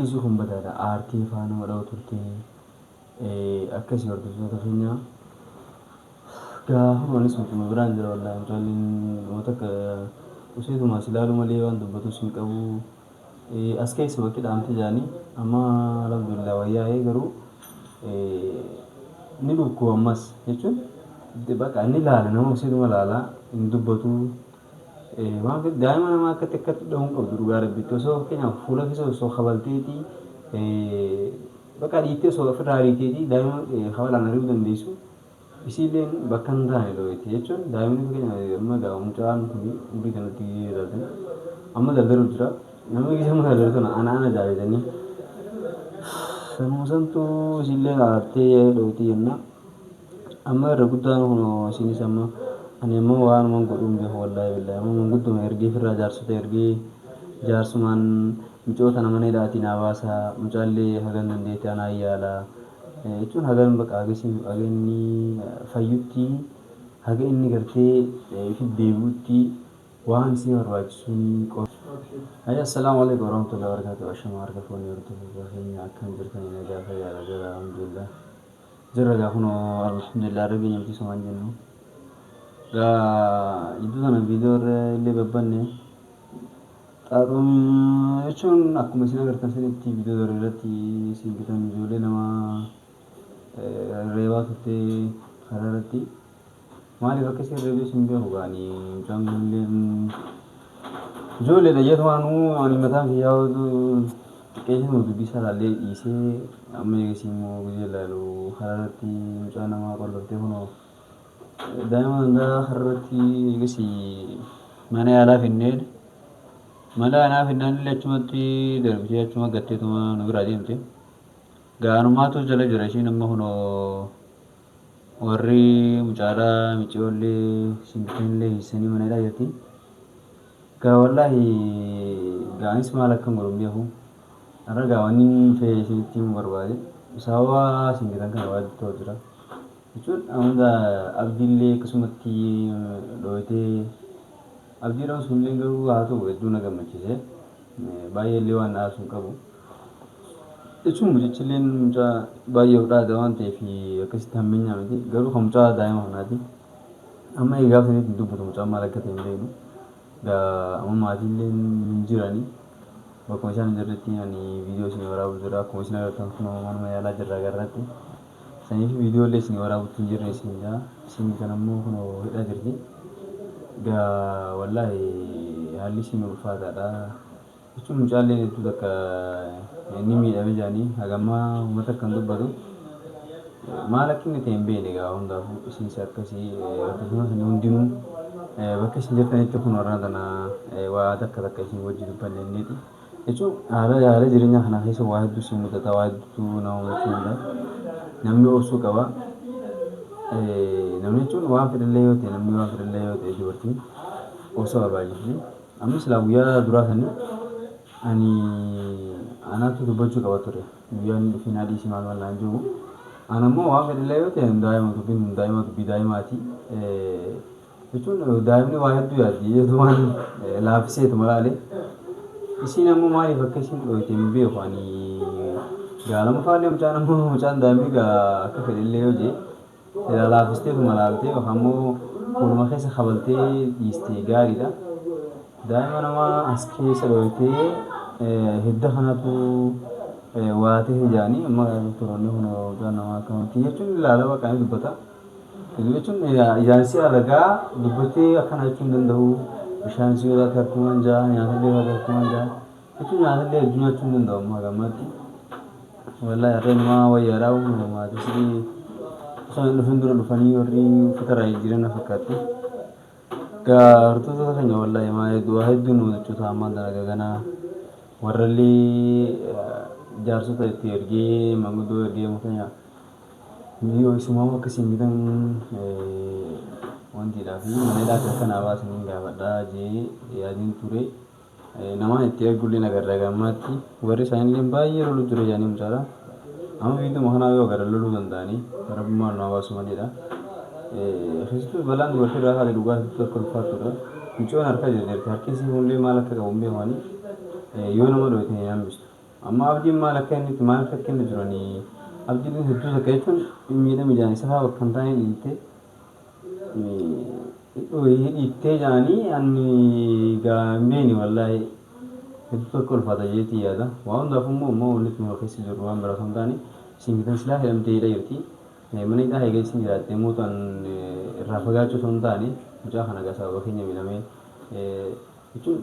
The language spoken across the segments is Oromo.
Isu kun badaadha aartii faana wadha'u turte akkasii hordoftoota keenya gaafa manis mutuma biraan jira wallaahi mucaalleen namoota akka useetumaas ilaalu malee waan dubbatus hin qabu as keessa bakki dhaamte jaanii amma alhamdulillah wayyaa'ee garuu ni dhukkuu ammas jechuun baqa inni laala nama useetuma laala hin dubbatu waan daa'ima namaa akkatti akkatti dha'uun qabdu dhugaa rabbitti osoo fakkeenyaaf fuula keessa osoo kabalteeti bakka dhiittee osoo ofirraa ariiteeti daa'ima kabalaan ari'uu dandeessu isiilleen bakka hin taane dho'eeti jechuun daa'imni fakkeenyaaf amma gaafa mucaan kun umurii kanatti ilaaltan amma daldalu jira namni gisa amma daldalu sana ana jaallатanii sanuusantu isiillee laattee dho'eeti jenna amma irra guddaan kun isinis amma ani ammoo waan godhuun beeku wallaahi billahi amma mangudduma ergee firraa jaarsota ergee jaarsumaan micoota nama needhaatiin hawaasa mucaallee hagan dandeetti anaa yaala jechuun hagan bakka haga inni fayyutti haga inni gartee fi deebi'utti waan si barbaachisuun qofa. Assalaamu alaikum warahmatullahi wabarakatuh. Ashama harka foonii hordoftoota keenya akkam jirtan nagaa fayyaadha jira alhamdulillah. Jirra gaa kunoo alhamdulillah rabbiin nyamti sumaan jennu. Itu sana video illee babbanne xaaxuun jechuun akkuma isin agartan sanitti video irratti simbitan ijoollee nama reebaa turte karaa irratti maaliif akka isin reebee sin beeku gaanii mucaan kunilleen ijoolleedha jedhumaanuu ani mataan kiyyaa xiqqeessin dubbisaa ilaallee dhiisee amma eegasii immoo guyyaa ilaalu karaa irratti mucaa namaa qolloftee kunoo daa'ima hundaa har'atti eegasii mana yaalaa finneen mana yaalaa finnaan illee achumatti darbitee achuma gatteetuma nu biraa deemte gaanumaatu jala jira ishiin amma kunoo warri mucaadhaa micoollee simbitanillee hiisanii mana yaalaa jirti gaa wallaahi gaanis maal akkan godhun beeku har'a gaawwanni fee isinitti himu barbaade sababa simbitan kana waa ta'u jira jechuun amma abdiillee akkasumatti dho'itee abdiidhaan sunillee garuu haa ta'u hedduu na gammachiise baay'eellee waan dhaabsu hin qabu jechuun mucichilleen mucaa baay'ee hodhaadha waan ta'eef akkasitti hammeenyaa miti garuu kan mucaa daa'ima kanaati amma eegaaf sanitti hin dubbatu mucaan maal akka ta'e hin beeknu amma maatiillee hin jiranii bakkuma isaan jirretti ani viidiyoo isin waraabu jira akkuma isin agartan kun manuma yaalaa jirra agarratti saniif viidiyoo illee isin waraabutti hin jirre isin jaa isin kan ammoo kun hidhaa jirti gaa wallaahi haalli isin ulfaataadha jechuun mucaallee hedduu takka inni miidhame jaanii hagammaa uummata akkan dubbatu maal akka inni ta'e hin beekne gaa hundaafuu isinis akkasii akkasumas hundinuu bakka isin jirtanitti kun warra tana waa takka isin wajji dubbanne inniiti jechuun haala jireenyaa kana keessa waa hedduu isin mudata waa hedduutu nama mudachuu danda'a namni obsuu qaba namni jechuun waan fedhallee yoo ta'e namni waan fedhallee yoo ta'e dubartiin obsa barbaachifti amma silaa guyyaa duraa sanii ani anaatu dubbachuu qaba ture guyyaan dhufin haadhii si maal naan jiru ana ammoo waan fedhallee yoo ta'e daa'ima dubbii daa'imaati jechuun daa'imni waa hedduu yaaddi jechuun laaffiseetu malaalee isiin ammoo maaliif akka isiin dho'ite hin beeku ani gaalama faallee mucaan daa'imni gaa akka fedhallee yoo jee laafisteetu malaaltee ammoo fuuluma keessa kabaltee dhiistee gaariidha daa'ima namaa as keessa dho'itee hidda kanatu waa ta'e jaanii amma toroonni kun mucaan namaa akkamatti jechuun ilaala baqaanii dubbata jechuun ijaansi alagaa dubbatee akkana jechuun hin danda'u bishaan si yoo taate harkumaan ja'a nyaatallee taate harkumaan ja'a jechuun nyaatallee hedduu nyaachuu hin danda'u amma gammatti wallaahi harreen namaa wayyaadhaa uumama maatii osoo hin dhufin dura dhufanii warri uffata raayii jiran fakkaatti gaa hortoota keenya wallaahi maa waa hedduu nu jechuudha ammaan dalagaa ganaa warrallee jaarsota itti ergee manguddoo ergee mukanya yoo isumaama akkasiin bitan wantiidhaa fi maneedhaaf akkanaa baasanii gaafadhaa jee yaadiin ture namaan itti ergullee nagarraa gammaatti warri isaanillee baay'ee lolu ture jaanii mucaadha amma biyyuma kanaa yoo gara loluu danda'anii rabbumaan nu hawaasu maleedha keessattuu balaan dubartii irraa haala dhugaa hedduu akka ulfaatudha micoon harka jirti harkisii hundee maal akka qabu hin beekanii yoo nama dho'ite hin hambistu amma abdiin maal akka inni maal akka inni jiranii abdiin hedduu takka jechuun miidhaan isaa bakka hin taane dhiittee jaanii ani gaambeeni wallaahi hedduu takka ulfaata jeetii yaada waa hundaaf immoo wanni tuma keessa jiru waan biraa kan taane singitan silaa hidhamtee hidha jirti mana hidhaa eegaa isin jiraattee mootaan irraa fagaachuu osoo hin taane mucaa kana gasaa sababa keenya miidhamee jechuun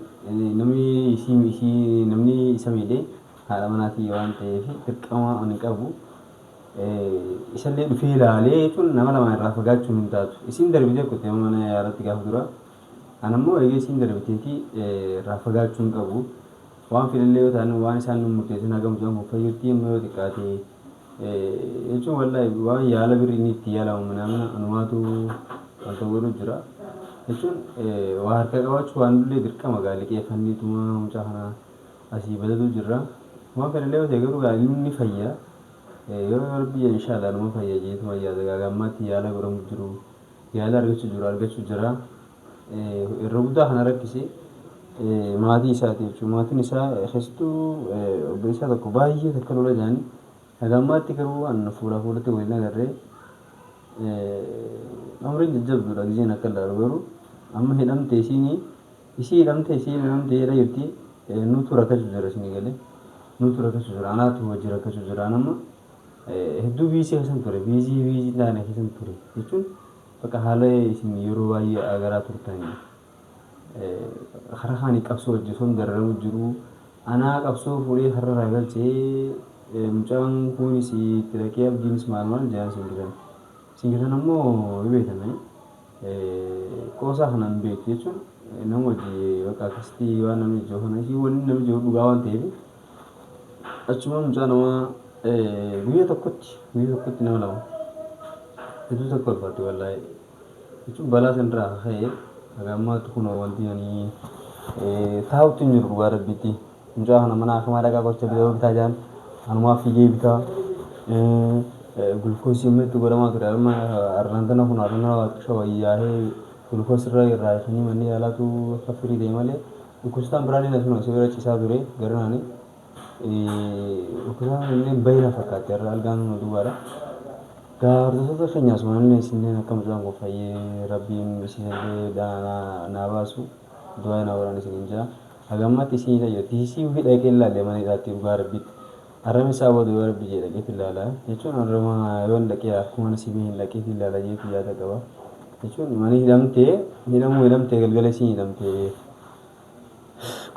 namni isa miidhee haadha manaatii waan ta'eef dirqama ani qabu isallee dhufee ilaalee jechuun nama lama irraa fagaachuun hin taatu isin darbitee kuttee mana yaalatti gaafa dura anammoo eegee isin darbiteetii irraa fagaachuun qabu waan fedhallee yoo ta'an waan isaan nu murteessan hagam jedhamu fayyutti immoo yoo xiqqaate jechuun wallaahi waan yaala birrii inni itti yaalamu mana anumaatu wanta godhu jira jechuun waa harka qabaachuu waan dullee dirqama liqeeffanniituma mucaa kana asii badatu jirra waan fedhallee yoo ta'e garuu inni fayyaa yeroo biyya inshaallah nama fayyaa jeetuma yaada gaagamaatti yaala godhamu jiru yaala argachuu jira irra guddaa kana rakkise maatii isaati jechuun maatiin isaa keessattuu obboleessi isaa tokko baay'ee takka lola jedhanii gaagamaatti garuu an fuulatti waliin agarree umriin jajjabduudha gizeen akka ilaalu garuu amma hidhamte isii hidhamte jedha jirti nutu rakkachuu jira isin galee nutu rakkachuu jira anaatu wajji rakkachuu jira anamma hedduu biisii keessan ture biizii laana keessan ture jechuun bakka haala isin yeroo baay'ee agaraa turtanii karaa kaanii qabsoo hojjetuun dararamu jiru anaa qabsoo fuudhee har'a irraa galchee mucaan kunis itti dhaqee abdiinis maal jedhan singitan ammoo beekame qoosaa kanaan beektu jechuun nama hojii bakka akkasitti waan namni ijoo kana ishii wanni namni ijoo dhugaa waan ta'eef achuma mucaa nama guyyaa tokkotti nama lama hedduu takka ulfaatti wallaahi jechuun balaa sanirraa ka'ee hagammaatti kun wanti ani taa'utti hin jiru dhugaa rabbitti mucaa kana mana akamaa dhaqaa gocha bitaa jaan anumaa fiigee bitaa gulkoosii uummattu godhamaa ture amma arrantana kun arrantana waaqisha wayyaahee gulkoosirra irraa ifanii manni yaalaatu saffirii ta'e malee dhukkubsataan biraan inni asuma isa bira ciisaa ture garanaani dhukkubsataan illee bayina fakkaatti irra algaan duubaadha. Hordoftoota keenyaas waan isin akka mucaan kun fayyee rabbiin bisiisallee naa baasu du'aa naa waraan isin jira hagammaatti isin tajaajilti isii fi dhaqee ilaalle mana isaatti dhugaa rabbitti harrami isaa booda yoo rabbi jedhe dhaqeetti ilaala jechuun harrama yoo dhaqee akkuma nasibii hin dhaqeetti ilaala jeetu yaada qaba jechuun mani hidhamtee galgala isin hidhamtee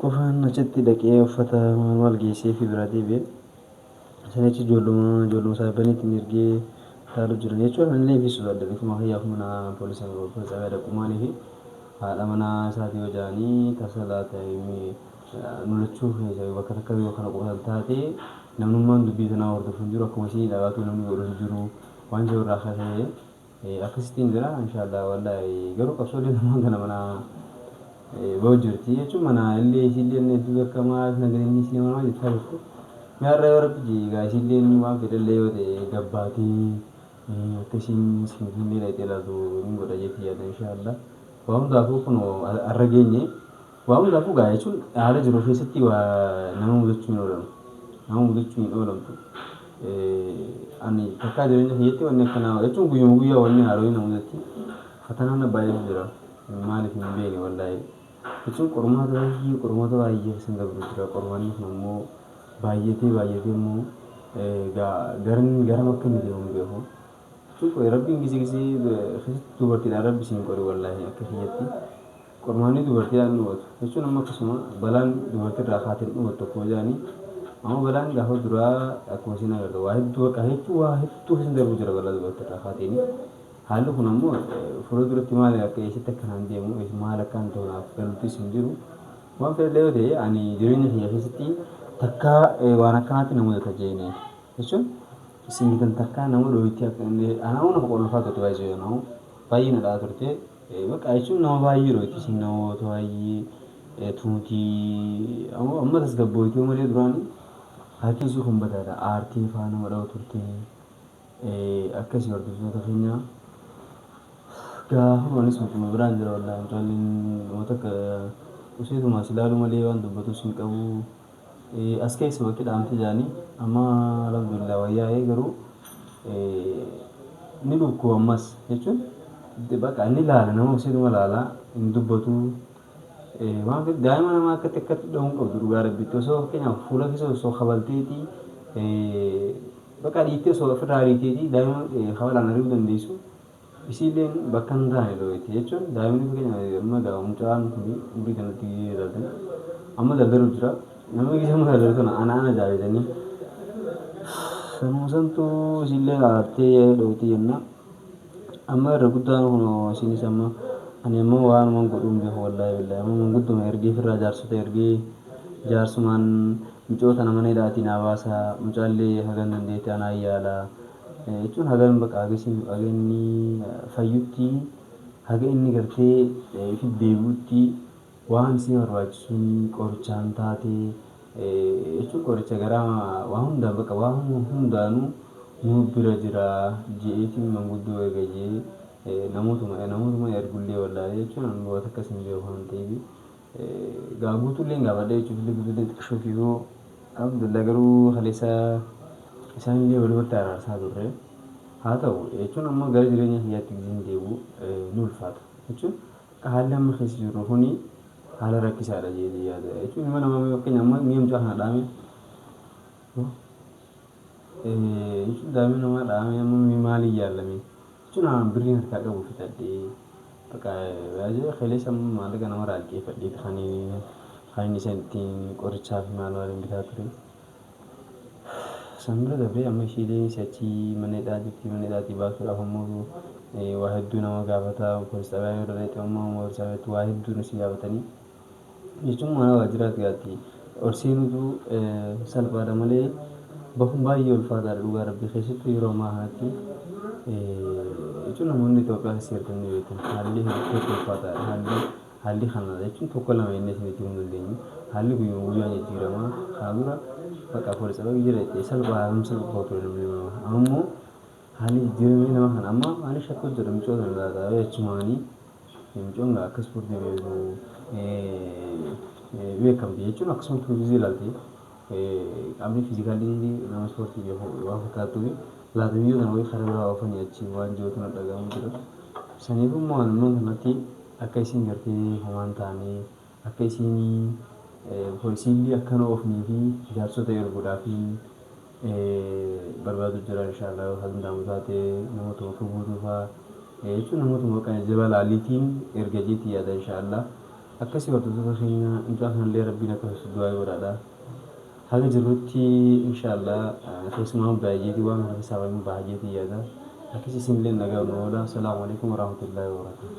qofaan achitti dhaqee uffata maal geessee fi biraa deebi'e sanichi ijoolluma saayibaniitti mirgee taalu jiran jechuun illee fi sodaaddabeetuma hayyaaf mana poolisii dhaqu maaliif haadha mana isaatii yoo jedhanii tasalaa ta'ee nulachuu bakka takka yoo kana qubatan taate namnummaan dubbii sanaa hordofu hin jiru akkuma isin dhagaatu namni godhu hin jiru waan jiru irraa ka'ee akkasittiin jira inshaallah wallaahi garuu qabsoolee namaa kana mana ba'u jirti jechuun mana illee isillee hedduu bakka maal nagarinni isin namaa jettaa jirtu mi'aarra yoo rabbi gaa isillee waan fedhallee yoo ta'e gabbaatii akkasiin sinfinlee dhaqee ilaaltu ni godha jeetii yaada inshaallah waa hundaafuu kun har'a geenye waa hundaafuu gaa jechuun haala jiru keessatti waa nama mudachuu hin oolamtu ani takkaa jireenya kiyyaatti wanni akkanaa jechuun guyyaa wanni haalonni na mudatti fatanaan baay'ee jira maaliif hin beekne wallaahi jechuun qormaata baay'ee keessan dabru jira qormaanni kun ammoo baay'atee immoo garam akka inni deemu beeku jechuun rabbiin gisee keessatti dubartiidhaan rabbi siin qori wallaahi akka kiyyatti qormaanni dubartiidhaan dhumatu jechuun amma akkasuma balaan dubartiirraa kaateen dhumatu tokko jedhanii amma balaan gaafa duraa akkuma isin agartu waa hedduu keessan darbu jira balaa dubartiirraa kaateen haalli kun ammoo fuula duratti maal akka eessatti akkanaan deemu maal akkaan ta'uudhaaf galuutis hin jiru waan fedhallee yoo ta'e ani jireenya kiyya keessatti takkaa waan akkanaatti na mudata jeene jechuun isin takkaa nama dhooyitti anaa'uu nafa qolfaa turte baay'ee baay'ee na dhaa turte bakka jechuun nama baay'ee dhooyitti isin namoota baay'ee tuutii amma tasgabbooyitii malee duraanii harki isii kun badaadha aartii faa nama dha'u turte akkasii hordoftoota keenya gaafa manis mutuma biraan jira wallaahi wantoonni namoota akka useetumaas ilaalu malee waan dubbatus hin qabu as keessa bakki dhaamti jaanii amma alhamdulillah wayyaa'ee garuu ni dhukkuba ammas jechuun bakka inni laala nama ofsiiduma laala hin dubbatu waan daa'ima namaa akkatti dha'uun qabdu dhugaa rabbitti osoo fakkeenyaaf fuula keessa osoo kabalteetii bakka dhiittee osoo ofirraa dhiiteetii daa'ima kabalaan ari'uu dandeessu isiilleen bakka hin taane dho'eeti jechuun daa'imni fakkeenyaaf amma mucaan kun umurii kanatti daldala amma daldalu jira nama gisa amma daldalu kana ana jaallатanii sanuma santu isiillee laattee dho'eeti jenna amma irra guddaan kun isinis amma ani ammoo waan godhuun beeku wallaahi billaahi amma mangudduma ergee firraa jaarsota ergee jaarsumaan micoota nama needhaatiin hawaasa mucaallee hagan dandeettii anaa yaala jechuun hagan bakka haganni fayyutti haga inni gartee fi deebi'utti waan si barbaachisuun qorichaan taate jechuun qoricha garaa waan hundaan bakka waan hundaanuu nu bira jira je'eetiin manguddoo eegajee namootuma ergullee wallaahi jechuun waan akkasiin beeku waan ta'eef guutuullee gaafadha jechuun guutuullee xiqqishoo fi yoo alhamdulillah garuu haleessa isaanillee walumatti araarsaa turre haa ta'u jechuun amma gara jireenya hiyyaatti gizeen deebi'u ni ulfaata jechuun haalli amma keessa jirru kuni haala rakkisaadha jedhee yaada jechuun nama fakkeenya amma mi'a mucaa kana dhaame jechuun daa'imni namaa dhaame amma maaliin yaallame jechuun birriin harkaa qabu fitadhee bakka baay'ee haleessa maallaqa namarraa alqeeffadhee kan inni isa ittiin qorichaa fi maal maaliin bitaa ture. Sanbira darbee amma ishiilee si'achii manneedhaa jirti manneedhaatii baasuudhaaf ammoo waa hedduu nama gaafata poolis xabiyaa yoo dhalate ammoo poolis xabiyaatti waa hedduu nusi gaafatanii jechuun mana waajjiraatti gaatti ol seenutu salphaadha malee bahuun baay'ee ulfaataadha dhugaa rabbii keessattuu yeroo ammaa kanatti jechuun namoonni Itoophiyaa keessa jirtan ni beekan haalli hedduu ulfaataadha haalli kana jechuun tokko lama inni isinitti himuu dandeenyu haalli guyyuma guyyaan jijjiiramaa haa dura bakka poolis xabiyaa jira jettee salphaa haamsa ture namni ammoo haalli jijjiiramee nama kana amma maaliif shakkuu jedha micoota laataa jechumaanii micoon akka ispoortii beekamti jechuun akkasuma turizii ilaaltee qaamni fiizikaalii nama ispoortii waan fakkaattuu fi laata biyyoota nama karaa biraa oofanii achi waan jiruutu na dhagahamu jira. Saniif immoo waan kanatti akka isin gartee homaan ta'anii akka isin poolisiillee akkana oofnii fi jaarsota erguudhaafiin barbaadu jira inshaallah yoo danda'amu taate namoota akka guutuufaa jechuun namoota maqaan jaba laaliitiin erga jeetii yaada inshaallah akkasii hordoftoota keenya mucaa kanallee rabbiin akkasumas du'aa godhaadha. Haga jirrutti inshaallah keessumaa baay'eetii waan kana keessaa baay'eetii yaada akkasii isinillee nagaa nu oola. Assalaamu alaikum warahmatullahi wabarakatuh.